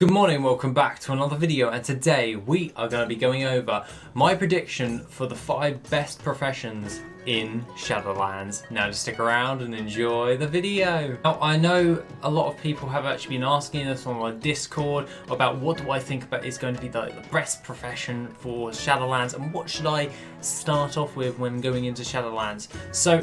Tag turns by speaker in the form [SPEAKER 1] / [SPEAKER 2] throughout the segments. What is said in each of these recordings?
[SPEAKER 1] Good morning, welcome back to another video, and today we are going to be going over my prediction for the 5 best professions in Shadowlands. Now just stick around and enjoy the video. Now I know a lot of people have actually been asking us on my Discord about what do I think about is going to be the best profession for Shadowlands and what should I start off with when going into Shadowlands. So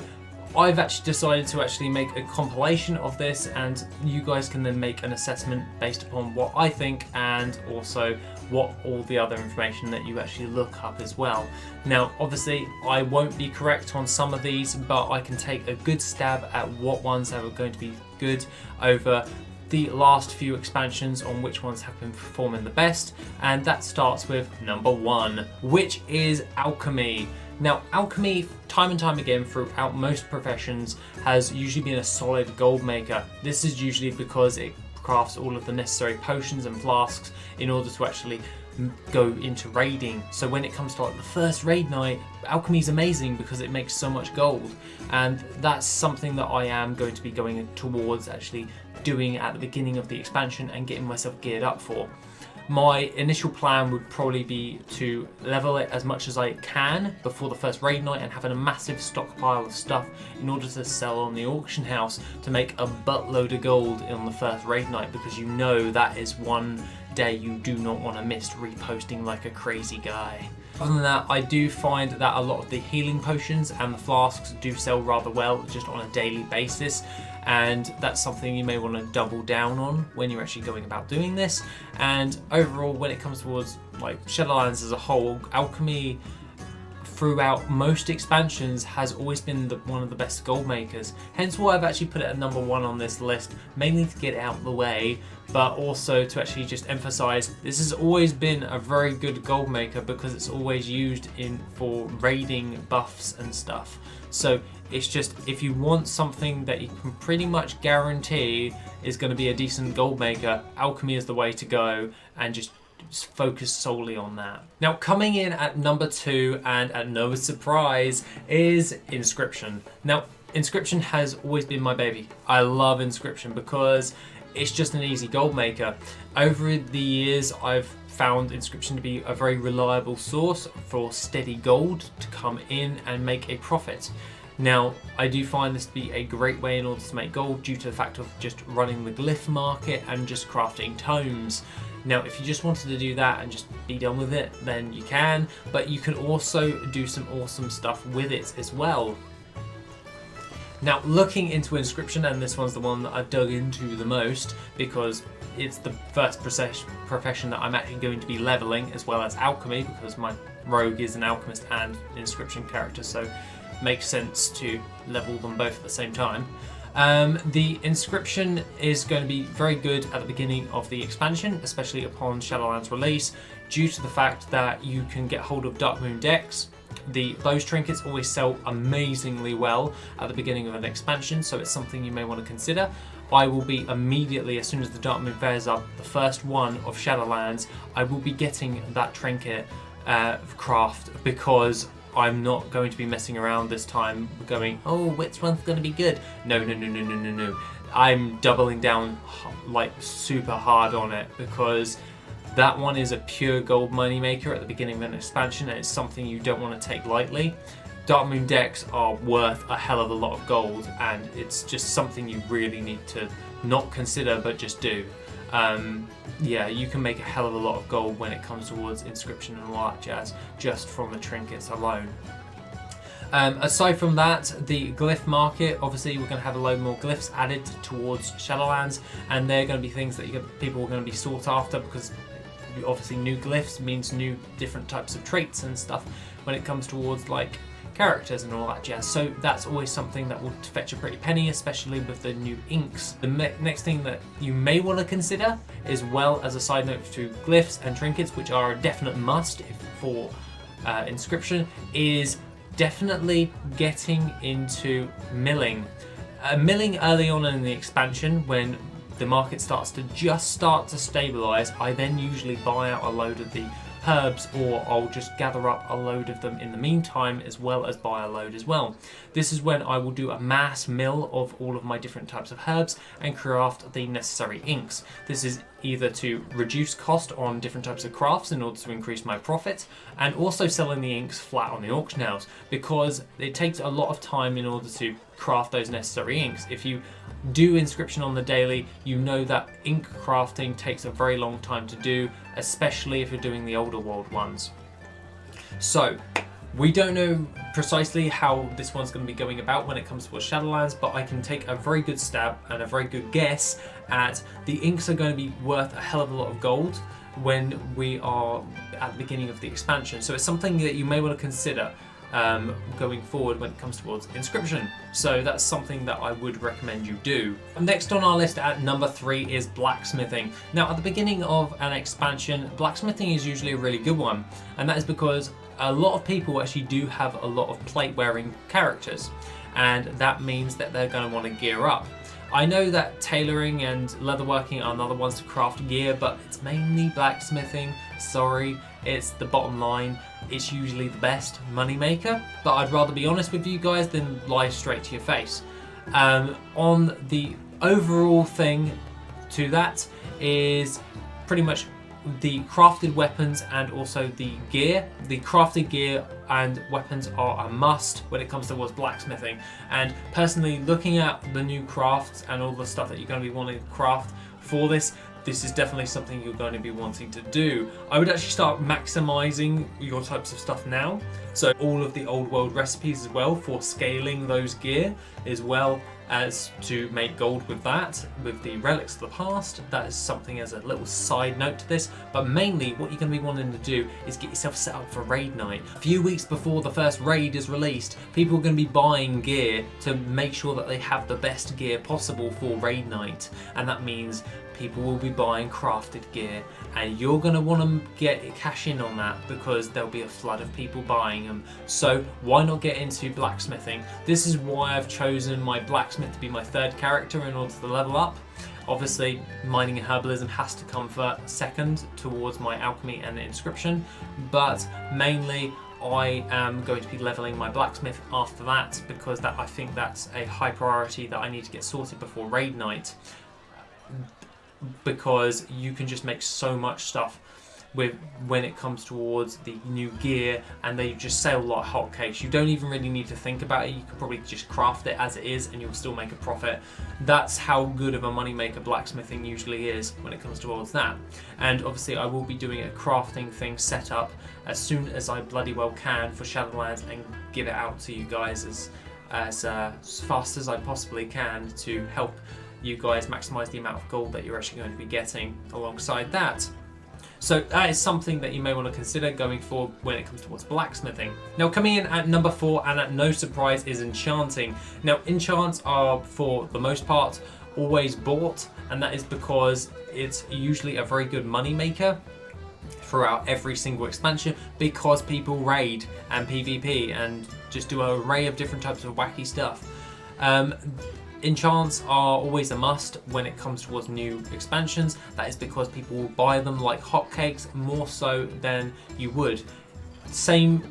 [SPEAKER 1] I've actually decided to actually make a compilation of this, and you guys can then make an assessment based upon what I think and also what all the other information that you actually look up as well. Now obviously I won't be correct on some of these, but I can take a good stab at what ones are going to be good over the last few expansions on which ones have been performing the best, and that starts with number 1, which is Alchemy. Now Alchemy, time and time again throughout most professions, has usually been a solid gold maker. This is usually because it crafts all of the necessary potions and flasks in order to actually go into raiding. So when it comes to like the first raid night, Alchemy is amazing because it makes so much gold, and that's something that I am going to be going towards actually doing at the beginning of the expansion and getting myself geared up for. My initial plan would probably be to level it as much as I can before the first raid night and having a massive stockpile of stuff in order to sell on the auction house to make a buttload of gold on the first raid night, because you know that is one day you do not want to miss reposting like a crazy guy. Other than that, I do find that a lot of the healing potions and the flasks do sell rather well just on a daily basis, and that's something you may want to double down on when you're actually going about doing this. And overall, when it comes towards like Shadowlands as a whole, Alchemy throughout most expansions has always been one of the best gold makers, hence why I've actually put it at number 1 on this list, mainly to get it out of the way, but also to actually just emphasize this has always been a very good gold maker because it's always used for raiding buffs and stuff. So it's just, if you want something that you can pretty much guarantee is going to be a decent gold maker, Alchemy is the way to go, and just focus solely on that. Now coming in at number 2, and at no surprise, is Inscription. Now Inscription has always been my baby. I love Inscription because it's just an easy gold maker. Over the years I've found Inscription to be a very reliable source for steady gold to come in and make a profit. Now I do find this to be a great way in order to make gold due to the fact of just running the glyph market and just crafting tomes. Now if you just wanted to do that and just be done with it, then you can, but you can also do some awesome stuff with it as well. Now looking into Inscription, and this one's the one that I've dug into the most because it's the first profession that I'm actually going to be leveling, as well as Alchemy, because my rogue is an alchemist and Inscription character, so it makes sense to level them both at the same time. The Inscription is going to be very good at the beginning of the expansion, especially upon Shadowlands release, due to the fact that you can get hold of Dark Moon decks. Those trinkets always sell amazingly well at the beginning of an expansion, so it's something you may want to consider. I will be immediately, as soon as the Dark Moon fairs up, the first one of Shadowlands, I will be getting that trinket craft, because I'm not going to be messing around this time going, oh, which one's going to be good? No. I'm doubling down like super hard on it, because that one is a pure gold money maker at the beginning of an expansion, and it's something you don't want to take lightly. Dark Moon decks are worth a hell of a lot of gold, and it's just something you really need to not consider but just do. Yeah, you can make a hell of a lot of gold when it comes towards Inscription and all that jazz just from the trinkets alone. Aside from that, the glyph market, obviously we're going to have a load more glyphs added towards Shadowlands, and they're going to be things that people are going to be sought after, because obviously new glyphs means new different types of traits and stuff when it comes towards like characters and all that jazz. So that's always something that will fetch a pretty penny, especially with the new inks. The next thing that you may want to consider, as well as a side note to glyphs and trinkets, which are a definite must for Inscription, is definitely getting into milling. Milling early on in the expansion, when the market starts to stabilize, I then usually buy out a load of the herbs, or I'll just gather up a load of them in the meantime, as well as buy a load as well. This is when I will do a mass mill of all of my different types of herbs and craft the necessary inks. This is either to reduce cost on different types of crafts in order to increase my profit, and also selling the inks flat on the auction house, because it takes a lot of time in order to craft those necessary inks. If you do Inscription on the daily, you know that ink crafting takes a very long time to do, especially if you're doing the older world ones. So we don't know precisely how this one's going to be going about when it comes to Shadowlands, but I can take a very good stab and a very good guess at the inks are going to be worth a hell of a lot of gold when we are at the beginning of the expansion. So it's something that you may want to consider going forward when it comes towards Inscription. So that's something that I would recommend you do. Next on our list at number 3 is Blacksmithing. Now at the beginning of an expansion, Blacksmithing is usually a really good one, and that is because a lot of people actually do have a lot of plate wearing characters, and that means that they're going to want to gear up. I know that tailoring and leatherworking are another ones to craft gear, but it's mainly blacksmithing. Sorry, it's the bottom line. It's usually the best money maker, but I'd rather be honest with you guys than lie straight to your face. On the overall thing to that is pretty much the crafted weapons and also the gear. The crafted gear and weapons are a must when it comes towards blacksmithing, and personally looking at the new crafts and all the stuff that you're going to be wanting to craft for this is definitely something you're going to be wanting to do. I would actually start maximizing your types of stuff now, so all of the old world recipes as well for scaling those gear, as well as to make gold with that, with the relics of the past. That is something as a little side note to this, but mainly what you're going to be wanting to do is get yourself set up for raid night. A few weeks before the first raid is released, people are going to be buying gear to make sure that they have the best gear possible for raid night, and that means people will be buying crafted gear, and you're going to want to cash in on that because there'll be a flood of people buying them. So why not get into blacksmithing? This is why I've chosen my blacksmith to be my third character in order to level up. Obviously mining and herbalism has to come for second towards my alchemy and Inscription, but mainly I am going to be leveling my blacksmith after that, because I think that's a high priority that I need to get sorted before raid night, because you can just make so much stuff when it comes towards the new gear, and they just sell like hotcakes. You don't even really need to think about it. You could probably just craft it as it is and you'll still make a profit. That's how good of a moneymaker blacksmithing usually is when it comes towards that. And obviously I will be doing a crafting thing set up as soon as I bloody well can for Shadowlands, and give it out to you guys as fast as I possibly can to help you guys maximize the amount of gold that you're actually going to be getting alongside that. So that is something that you may want to consider going forward when it comes towards blacksmithing. Now coming in at number 4, and at no surprise, is Enchanting. Now enchants are for the most part always bought, and that is because it's usually a very good money maker throughout every single expansion, because people raid and PvP and just do an array of different types of wacky stuff. Enchants are always a must when it comes towards new expansions. That is because people will buy them like hotcakes, more so than you would. Same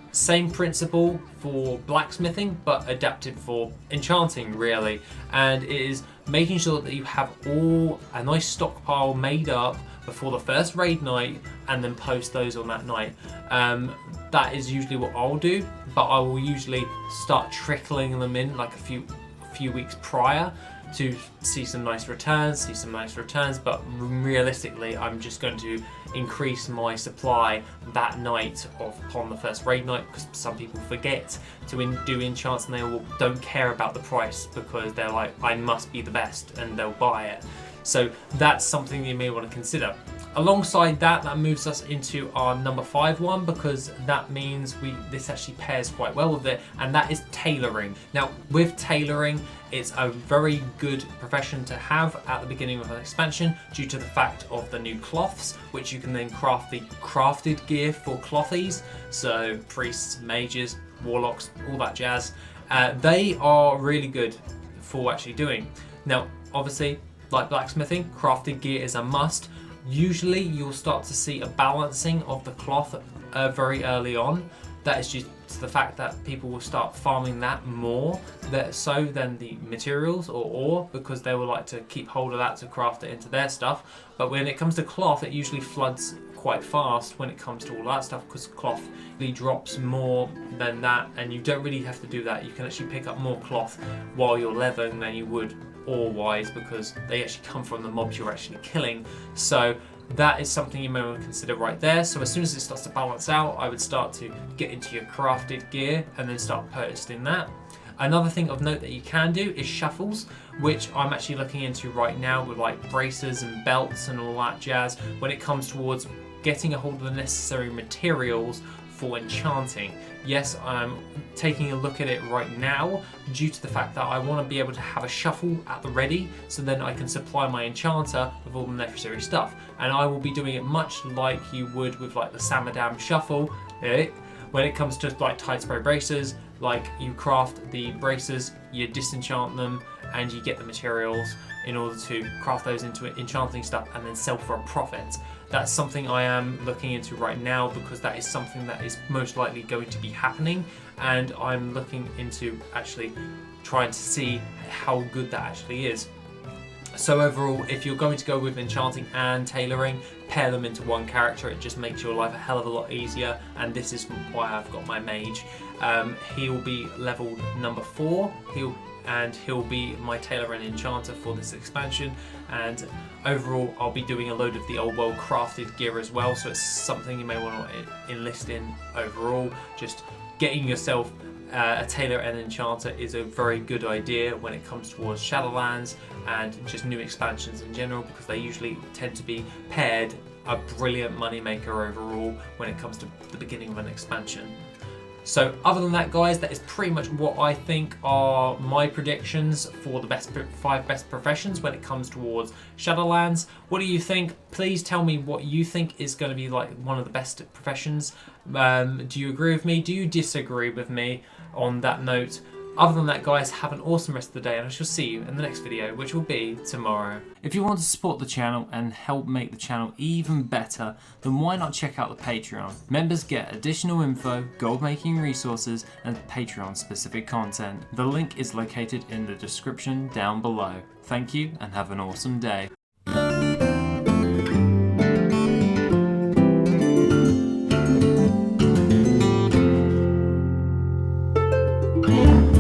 [SPEAKER 1] principle for blacksmithing, but adapted for enchanting really, and it is making sure that you have a nice stockpile made up before the first raid night, and then post those on that night. That is usually what I'll do, but I will usually start trickling them in like a few weeks prior to see some nice returns, but realistically I'm just going to increase my supply that night upon the first raid night, because some people forget to do enchants and they don't care about the price because they're like, I must be the best, and they'll buy it. So that's something you may want to consider. Alongside that moves us into our number 5 one, because that means this actually pairs quite well with it, and that is tailoring. Now with tailoring, it's a very good profession to have at the beginning of an expansion due to the fact of the new cloths, which you can then craft the crafted gear for clothies. So priests, mages, warlocks, all that jazz. They are really good for actually doing. Now obviously, like blacksmithing, crafted gear is a must, Usually you'll start to see a balancing of the cloth very early on. That is due to the fact that people will start farming that more than the materials or ore, because they will like to keep hold of that to craft it into their stuff. But when it comes to cloth, it usually floods quite fast when it comes to all that stuff, because cloth really drops more than that, and you don't really have to do that. You can actually pick up more cloth while you're leveling than you would ore-wise, because they actually come from the mobs you're actually killing. So that is something you may want to consider right there. So as soon as it starts to balance out, I would start to get into your crafted gear and then start purchasing that. Another thing of note that you can do is shuffles, which I'm actually looking into right now with like braces and belts and all that jazz when it comes towards getting a hold of the necessary materials for enchanting. Yes, I'm taking a look at it right now due to the fact that I want to be able to have a shuffle at the ready, so then I can supply my enchanter with all the necessary stuff. And I will be doing it much like you would with like the Samadam shuffle. When it comes to like tide spray braces, like you craft the braces, you disenchant them, and you get the materials in order to craft those into enchanting stuff and then sell for a profit. That's something I am looking into right now, because that is something that is most likely going to be happening, and I'm looking into actually trying to see how good that actually is. So overall, if you're going to go with enchanting and tailoring, pair them into one character. It just makes your life a hell of a lot easier, and this is why I've got my mage. He'll be leveled number 4. He'll be my tailor and enchanter for this expansion, and overall I'll be doing a load of the old world crafted gear as well, so it's something you may want to enlist in overall. Just getting yourself a tailor and enchanter is a very good idea when it comes towards Shadowlands and just new expansions in general, because they usually tend to be paired, a brilliant moneymaker overall when it comes to the beginning of an expansion. So other than that, guys, that is pretty much what I think are my predictions for the 5 best professions when it comes towards Shadowlands. What do you think? Please tell me what you think is going to be like one of the best professions. Do you agree with me? Do you disagree with me on that note? Other than that, guys, have an awesome rest of the day, and I shall see you in the next video, which will be tomorrow. If you want to support the channel and help make the channel even better, then why not check out the Patreon? Members get additional info, gold making resources, and Patreon specific content. The link is located in the description down below. Thank you, and have an awesome day. Yeah.